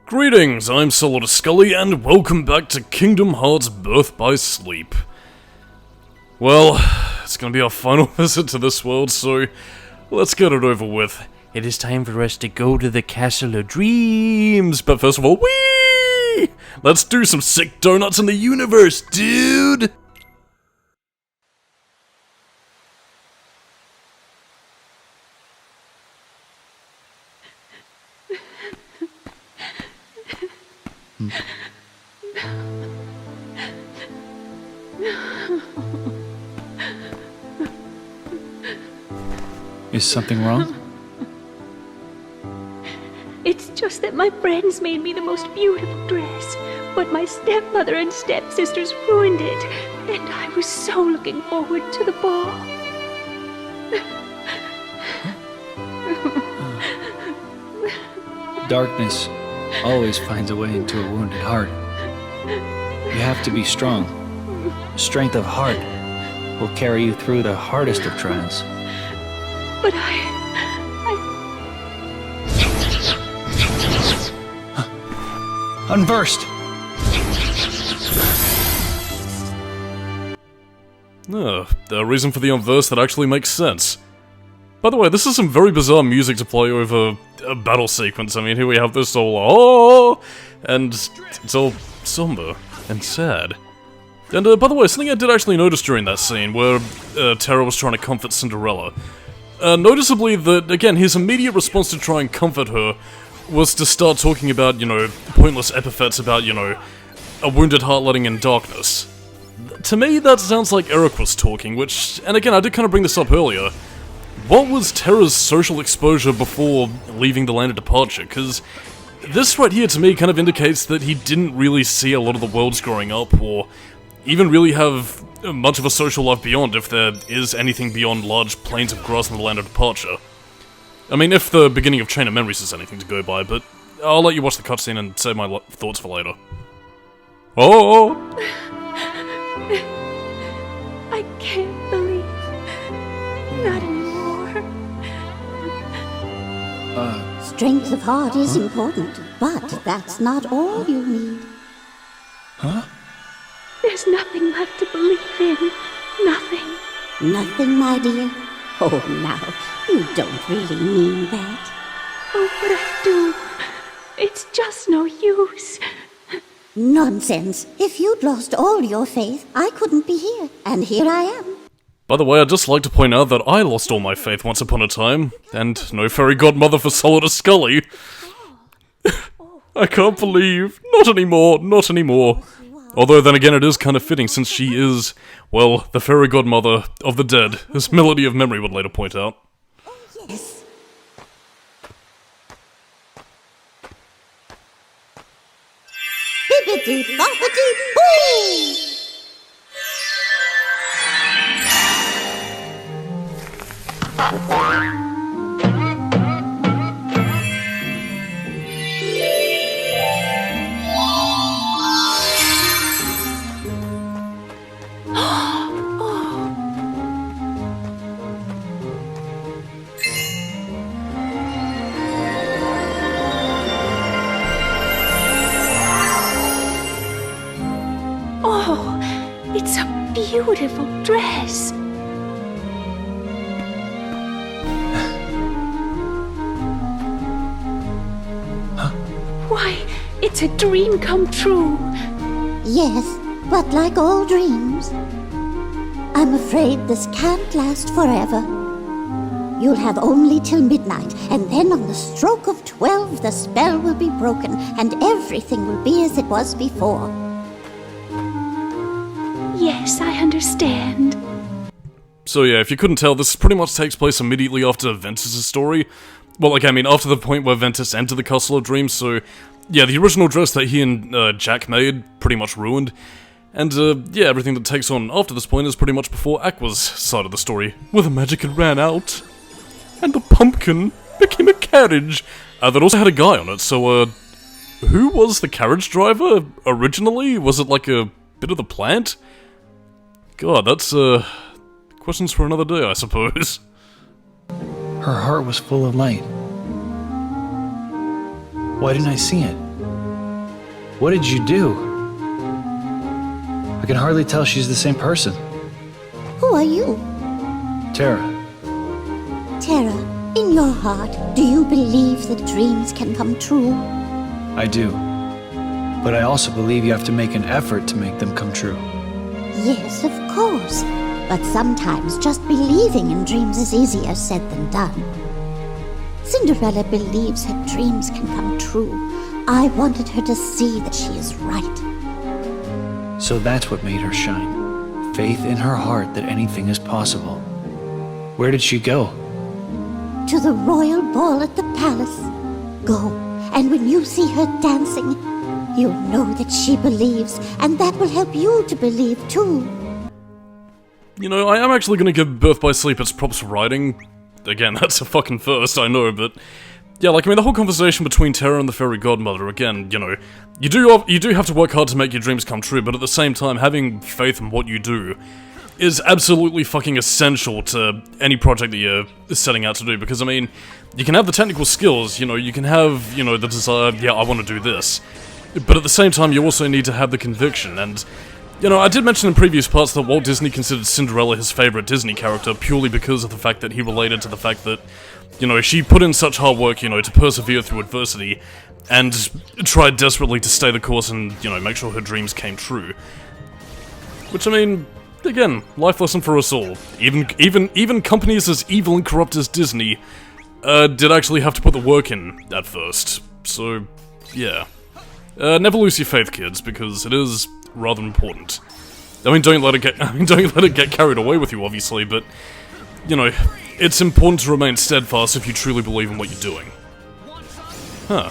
Greetings, I'm Solidus-Skully, and welcome back to Kingdom Hearts Birth by Sleep. Well, it's gonna be our final visit to this world, so let's get it over with. It is time for us to go to the Castle of Dreams, but first of all, whee! Let's do some sick donuts in the universe, dude! Is something wrong? It's just that my friends made me the most beautiful dress, but my stepmother and stepsisters ruined it, and I was so looking forward to the ball. Darkness always finds a way into a wounded heart. You have to be strong. Strength of heart will carry you through the hardest of trials. But Unversed! The reason for the unverse that actually makes sense. By the way, this is some very bizarre music to play over a battle sequence. I mean, here we have this all, and it's all somber and sad. And by the way, something I did actually notice during that scene where Terra was trying to comfort Cinderella. Noticeably that, again, his immediate response to try and comfort her was to start talking about, pointless epithets about, a wounded heart letting in darkness. To me, that sounds like Eric was talking, which, and again, I did kind of bring this up earlier. What was Terra's social exposure before leaving the land of departure? Because this right here, to me, kind of indicates that he didn't really see a lot of the worlds growing up, or even really have much of a social life beyond, if there is anything beyond large plains of grass in the land of departure. I mean, if the beginning of Chain of Memories is anything to go by, but I'll let you watch the cutscene and save my thoughts for later. Oh! I can't believe. Not anymore. Strength of heart is important, but that's not all you need. Huh? There's nothing left to believe in. Nothing. Nothing, my dear? Oh, now, you don't really mean that. Oh, but I do. It's just no use. Nonsense. If you'd lost all your faith, I couldn't be here, and here I am. By the way, I'd just like to point out that I lost all my faith once upon a time, and no fairy godmother for Solidus-Skully. I can't believe. Not anymore, not anymore. Although, then again, it is kind of fitting since she is, well, the fairy godmother of the dead, as Melody of Memory would later point out. Yes. Bibbidi-bobbidi-boo! Oh, it's a beautiful dress. Why, it's a dream come true. Yes, but like all dreams, I'm afraid this can't last forever. You'll have only till midnight, and then on the stroke of 12 the spell will be broken, and everything will be as it was before. Yes, I understand. So yeah, if you couldn't tell, this pretty much takes place immediately after Ventus' story. Well, after the point where Ventus entered the Castle of Dreams, so yeah, the original dress that he and Jack made, pretty much ruined. And yeah, everything that takes on after this point is pretty much before Aqua's side of the story, where the magic had ran out, and the pumpkin became a carriage that also had a guy on it, so who was the carriage driver originally? Was it like a bit of the plant? God, that's questions for another day, I suppose. Her heart was full of light. Why didn't I see it? What did you do? I can hardly tell she's the same person. Who are you? Terra. Terra, in your heart, do you believe that dreams can come true? I do. But I also believe you have to make an effort to make them come true. Yes, of course. But sometimes just believing in dreams is easier said than done. Cinderella believes her dreams can come true. I wanted her to see that she is right. So that's what made her shine. Faith in her heart that anything is possible. Where did she go? To the royal ball at the palace. Go, and when you see her dancing, you'll know that she believes, and that will help you to believe too. You know, I am actually gonna give Birth by Sleep its props for writing. Again, that's a fucking first, I know, but... yeah, like, I mean, the whole conversation between Terra and the fairy godmother, again, you know, you do have to work hard to make your dreams come true, but at the same time, having faith in what you do is absolutely fucking essential to any project that you're setting out to do, because, I mean, you can have the technical skills, you know, you can have, you know, the desire, yeah, I want to do this, but at the same time, you also need to have the conviction, and, you know, I did mention in previous parts that Walt Disney considered Cinderella his favorite Disney character purely because of the fact that he related to the fact that, you know, she put in such hard work, you know, to persevere through adversity, and tried desperately to stay the course and, you know, make sure her dreams came true. Which, I mean, again, life lesson for us all. Even companies as evil and corrupt as Disney, did actually have to put the work in at first. So, yeah. Never lose your faith, kids, because it is rather important. I mean, don't let it get carried away with you, obviously, but, you know, it's important to remain steadfast if you truly believe in what you're doing. Huh.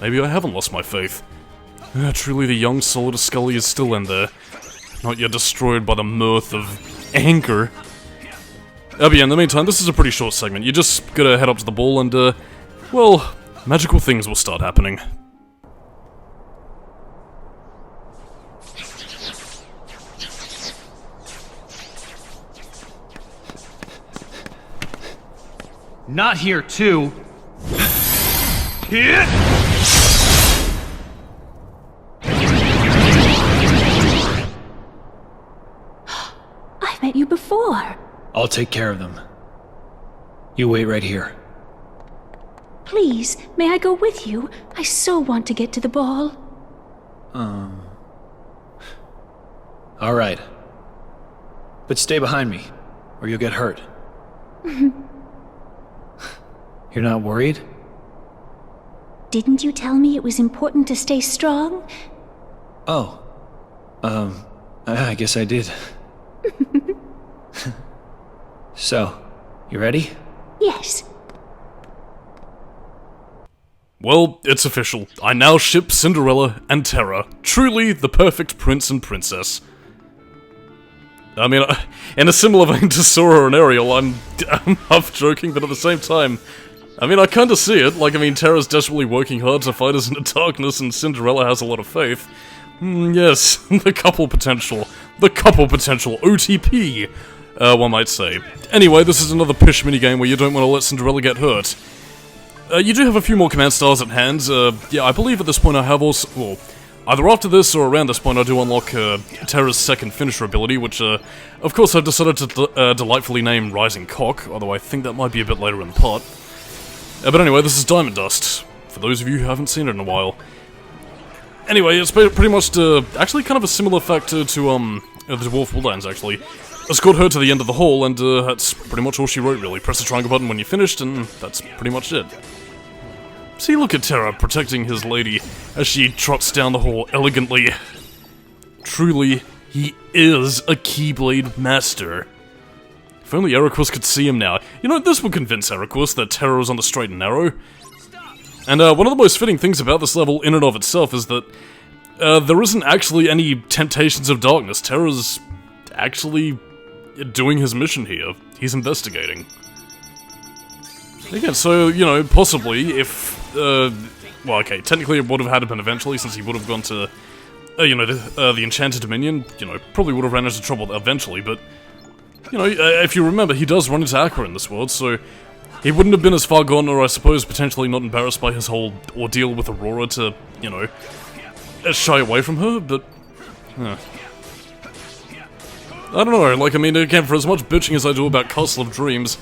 Maybe I haven't lost my faith. Truly the young Solidus-Skully is still in there. Not yet destroyed by the mirth of anger. But yeah, in the meantime, this is a pretty short segment. You just gotta head up to the ball and, well, magical things will start happening. Not here, too. I've met you before. I'll take care of them. You wait right here. Please, may I go with you? I so want to get to the ball. Alright. But stay behind me, or you'll get hurt. You're not worried? Didn't you tell me it was important to stay strong? Oh. I guess I did. So, you ready? Yes. Well, it's official. I now ship Cinderella and Terra. Truly the perfect prince and princess. I mean, in a similar vein to Sora and Ariel, I'm half joking, but at the same time, I mean, I kinda see it. Like, I mean, Terra's desperately working hard to fight us in the darkness, and Cinderella has a lot of faith. Yes, the couple potential. The couple potential. OTP, one might say. Anyway, this is another pish minigame where you don't want to let Cinderella get hurt. You do have a few more command stars at hand. Yeah, I believe at this point I have also... well, either after this or around this point I do unlock Terra's second finisher ability, which, of course, I've decided to delightfully name Rising Cock, although I think that might be a bit later in the part. But anyway, this is Diamond Dust, for those of you who haven't seen it in a while. Anyway, it's pretty much actually kind of a similar factor to the Dwarf Woodlands, actually. Escort her to the end of the hall, and that's pretty much all she wrote, really. Press the triangle button when you're finished, and that's pretty much it. See, look at Terra protecting his lady as she trots down the hall elegantly. Truly, he is a Keyblade master. If only Eraqus could see him now. You know, this would convince Eraqus that Terra is on the straight and narrow. And one of the most fitting things about this level in and of itself is that there isn't actually any temptations of darkness. Terra's actually doing his mission here. He's investigating. Again, so, you know, possibly if... well, okay, technically it would have had to been eventually, since he would have gone to, you know, the Enchanted Dominion. You know, probably would have ran into trouble eventually, but... you know, if you remember, he does run into Aqua in this world, so... he wouldn't have been as far gone, or I suppose potentially not embarrassed by his whole ordeal with Aurora to, you know... shy away from her, but... I don't know, like, I mean, again, for as much bitching as I do about Castle of Dreams,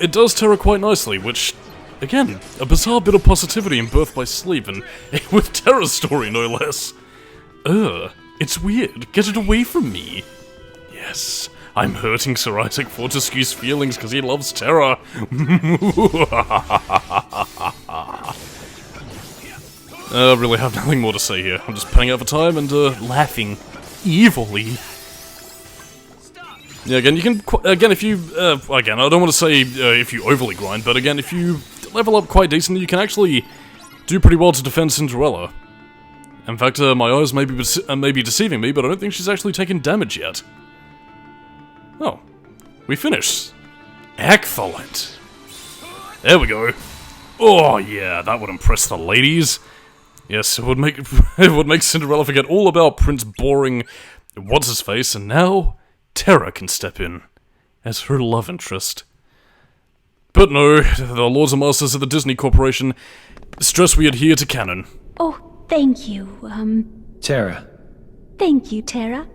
it does Terra quite nicely, which, again, a bizarre bit of positivity in Birth by Sleep, and with Terra's story, no less. It's weird. Get it away from me. Yes, I'm hurting Sir Isaac Fortescue's feelings because he loves Terra. I really have nothing more to say here. I'm just paying out for time and, laughing evilly. Yeah, again, you can, again, if you, again, I don't want to say if you overly grind, but again, if you level up quite decently, you can actually do pretty well to defend Cinderella. In fact, my eyes may be deceiving me, but I don't think she's actually taken damage yet. Oh, we finished. Excellent. There we go. Oh yeah, that would impress the ladies. Yes, it would make Cinderella forget all about Prince Boring What's-His-Face, and now Terra can step in as her love interest. But no, the Lords and Masters of the Disney Corporation stress we adhere to canon. Oh, thank you, Terra. Thank you, Terra.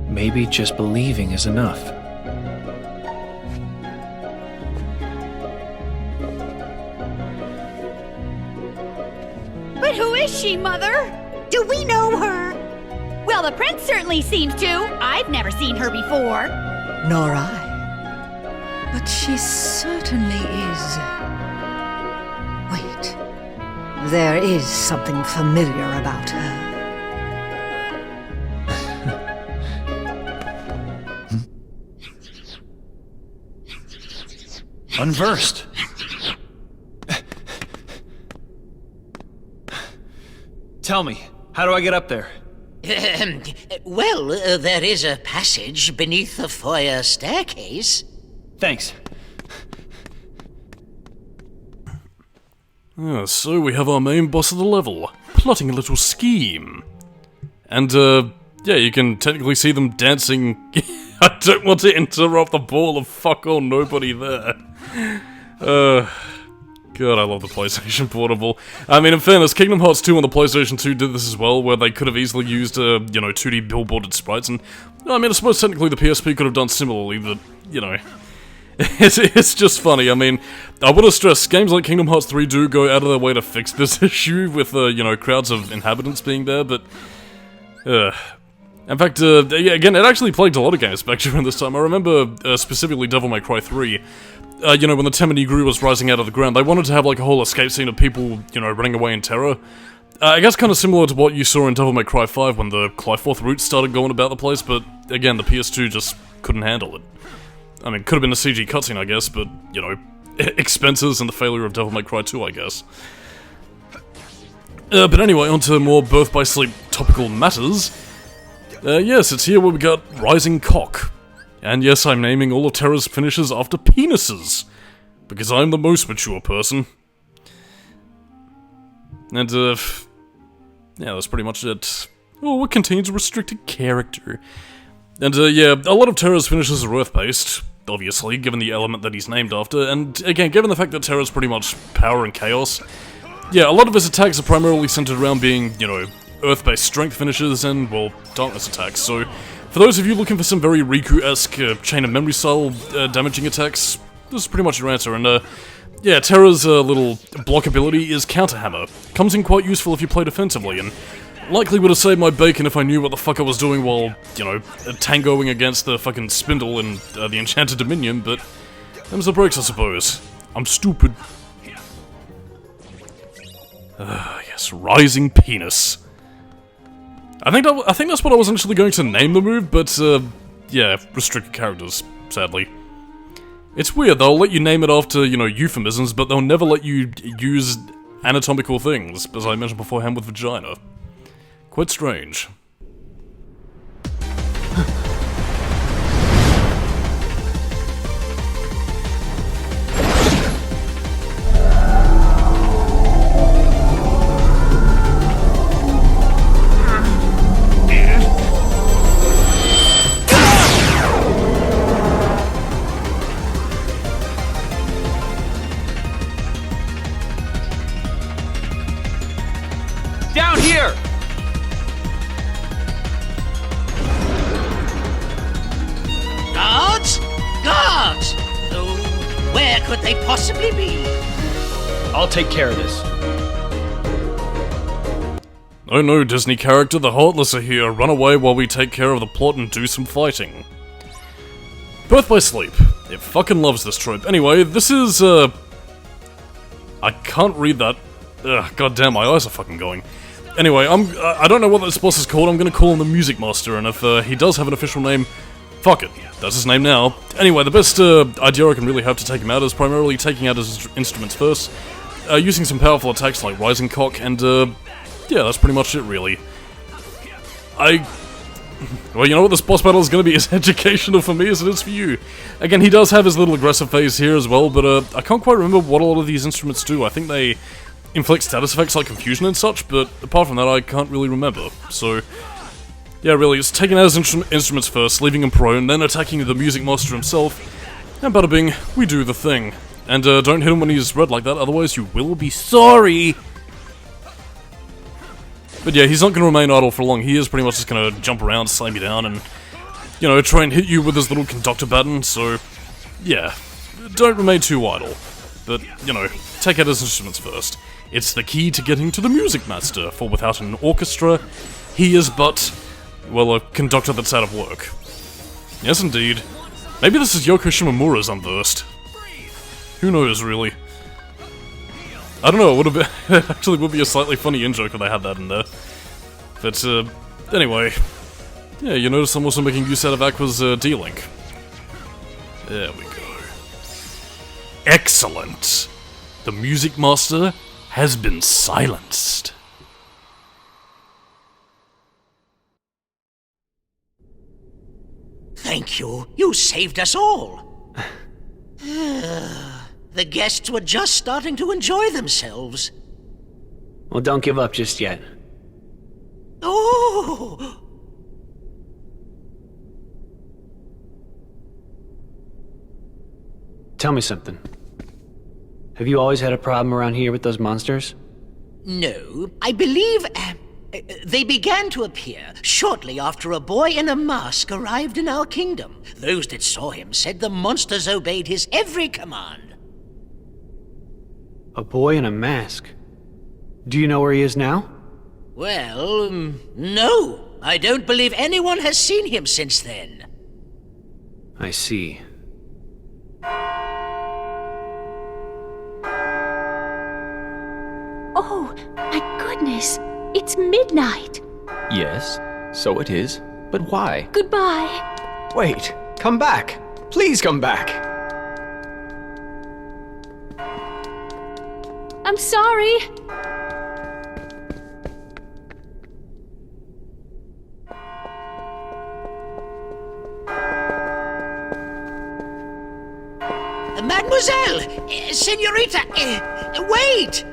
Maybe just believing is enough. But who is she, Mother? Do we know her? Well, the prince certainly seems to. I've never seen her before. Nor I. But she certainly is. Wait. There is something familiar about her. Unversed. Tell me, how do I get up there? Well, there is a passage beneath the foyer staircase. Thanks. So we have our main boss of the level, plotting a little scheme. And, yeah, you can technically see them dancing. I don't want to interrupt the ball of fuck all nobody there. God, I love the PlayStation Portable. I mean, in fairness, Kingdom Hearts 2 on the PlayStation 2 did this as well, where they could have easily used, you know, 2D billboarded sprites, and, I mean, I suppose technically the PSP could have done similarly, but, you know, it's just funny. I mean, I want to stress, games like Kingdom Hearts 3 do go out of their way to fix this issue with, you know, crowds of inhabitants being there, but, in fact, yeah, again, it actually plagued a lot of games back during this time. I remember, specifically Devil May Cry 3, you know, when the Temminigru was rising out of the ground, they wanted to have, like, a whole escape scene of people, you know, running away in terror. I guess kind of similar to what you saw in Devil May Cry 5 when the Clyforth roots started going about the place, but, again, the PS2 just couldn't handle it. I mean, could have been a CG cutscene, I guess, but, you know, expenses and the failure of Devil May Cry 2, I guess. But anyway, on to more Birth by Sleep topical matters. Yes, it's here where we got Rising Cock. And yes, I'm naming all of Terra's finishes after penises, because I'm the most mature person. And, yeah, that's pretty much it. Oh, it contains a restricted character. And, yeah, a lot of Terra's finishes are Earth-based, obviously, given the element that he's named after, and, again, given the fact that Terra's pretty much power and chaos, yeah, a lot of his attacks are primarily centered around being, you know, Earth-based strength finishes and, well, darkness attacks, so for those of you looking for some very Riku-esque Chain of Memory style damaging attacks, this is pretty much your answer, and yeah, Terra's little block ability is Counter Hammer. Comes in quite useful if you play defensively, and likely would have saved my bacon if I knew what the fuck I was doing while, you know, tangoing against the fucking Spindle in the Enchanted Dominion, but them's the breaks, I suppose. I'm stupid. Yes, Rising Penis. I think that's what I was initially going to name the move, but, yeah, restricted characters, sadly. It's weird, they'll let you name it after, you know, euphemisms, but they'll never let you use anatomical things, as I mentioned beforehand with vagina. Quite strange. Down here! Guards? Guards! Oh, where could they possibly be? I'll take care of this. Oh no, Disney character, the Heartless are here. Run away while we take care of the plot and do some fighting. Birth by Sleep. It fucking loves this trope. Anyway, this is, I can't read that. Ugh, goddamn, my eyes are fucking going. Anyway, I don't know what this boss is called, I'm gonna call him the Music Master, and if he does have an official name, fuck it, that's his name now. Anyway, the best idea I can really have to take him out is primarily taking out his instruments first, using some powerful attacks like Rising Cock, and yeah, that's pretty much it really. Well, you know what this boss battle is gonna be as educational for me as it is for you. Again, he does have his little aggressive phase here as well, but I can't quite remember what a lot of these instruments do. I think they inflict status effects like confusion and such, but apart from that, I can't really remember. So, yeah, really, it's taking out his instruments first, leaving him prone, then attacking the Music Master himself, and bada bing, we do the thing. And don't hit him when he's red like that, otherwise you will be sorry! But yeah, he's not going to remain idle for long, he is pretty much just going to jump around, slam you down, and, you know, try and hit you with his little conductor baton, so, yeah, don't remain too idle. But, you know, take out his instruments first. It's the key to getting to the Music Master, for without an orchestra, he is but, well, a conductor that's out of work. Yes, indeed. Maybe this is Yoko Shimomura's Unversed. Who knows, really? I don't know, it actually would be a slightly funny in-joke if they had that in there. But, anyway. Yeah, you notice I'm also making use out of Aqua's D-Link. There we go. Excellent! The Music Master has been silenced. Thank you. You saved us all. The guests were just starting to enjoy themselves. Well, don't give up just yet. Oh! Tell me something. Have you always had a problem around here with those monsters? No, I believe they began to appear shortly after a boy in a mask arrived in our kingdom. Those that saw him said the monsters obeyed his every command. A boy in a mask? Do you know where he is now? Well, no. I don't believe anyone has seen him since then. I see. Oh, my goodness. It's midnight. Yes, so it is. But why? Goodbye. Wait, come back. Please come back. I'm sorry. Mademoiselle! Senorita! Wait!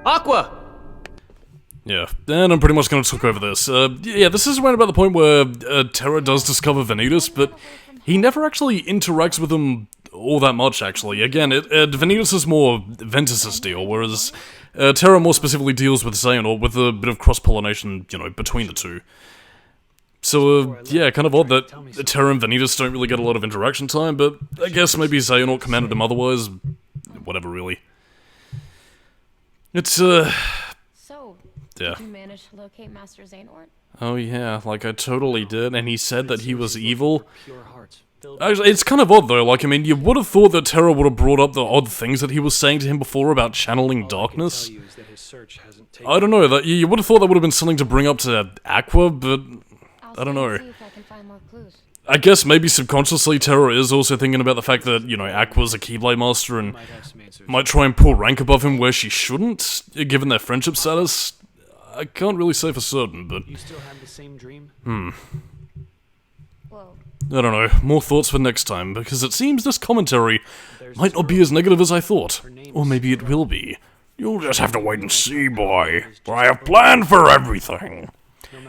Aqua! Yeah, and I'm pretty much gonna talk over this. Yeah, this is right about the point where Terra does discover Vanitas, but he never actually interacts with him all that much, actually. Again, Vanitas is more Ventus's deal, whereas Terra more specifically deals with Xehanort with a bit of cross-pollination, you know, between the two. So, yeah, kind of odd that Terra and Vanitas don't really get a lot of interaction time, but I guess maybe Xehanort commanded him otherwise. Whatever, really. It's, Yeah. Did you manage to locate Master Xehanort? Oh yeah, like I totally did, and he said that he was evil. Pure hearts. Actually, it's kind of odd though, like, I mean, you would have thought that Terra would have brought up the odd things that he was saying to him before about channeling darkness. I don't know, that you would have thought that would have been something to bring up to Aqua, but I don't know. See if I can find more clues. I guess maybe subconsciously Terra is also thinking about the fact that, you know, Aqua's a Keyblade Master and might try and pull rank above him where she shouldn't, given their friendship status. I can't really say for certain, but... You still have the same dream? Whoa. I don't know, more thoughts for next time, because it seems this commentary might not be as negative as I thought. Or maybe it will be. You'll just have to wait and see, boy. For I have planned for everything.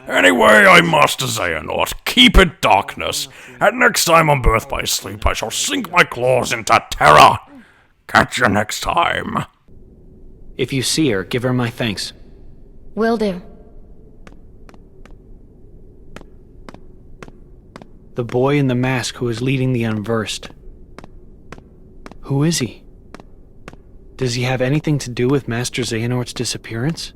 Anyway, I'm Master Xehanort. Keep it darkness. And next time on Birth by Sleep, I shall sink my claws into Terra. Catch you next time. If you see her, give her my thanks. Will do. The boy in the mask who is leading the Unversed. Who is he? Does he have anything to do with Master Xehanort's disappearance?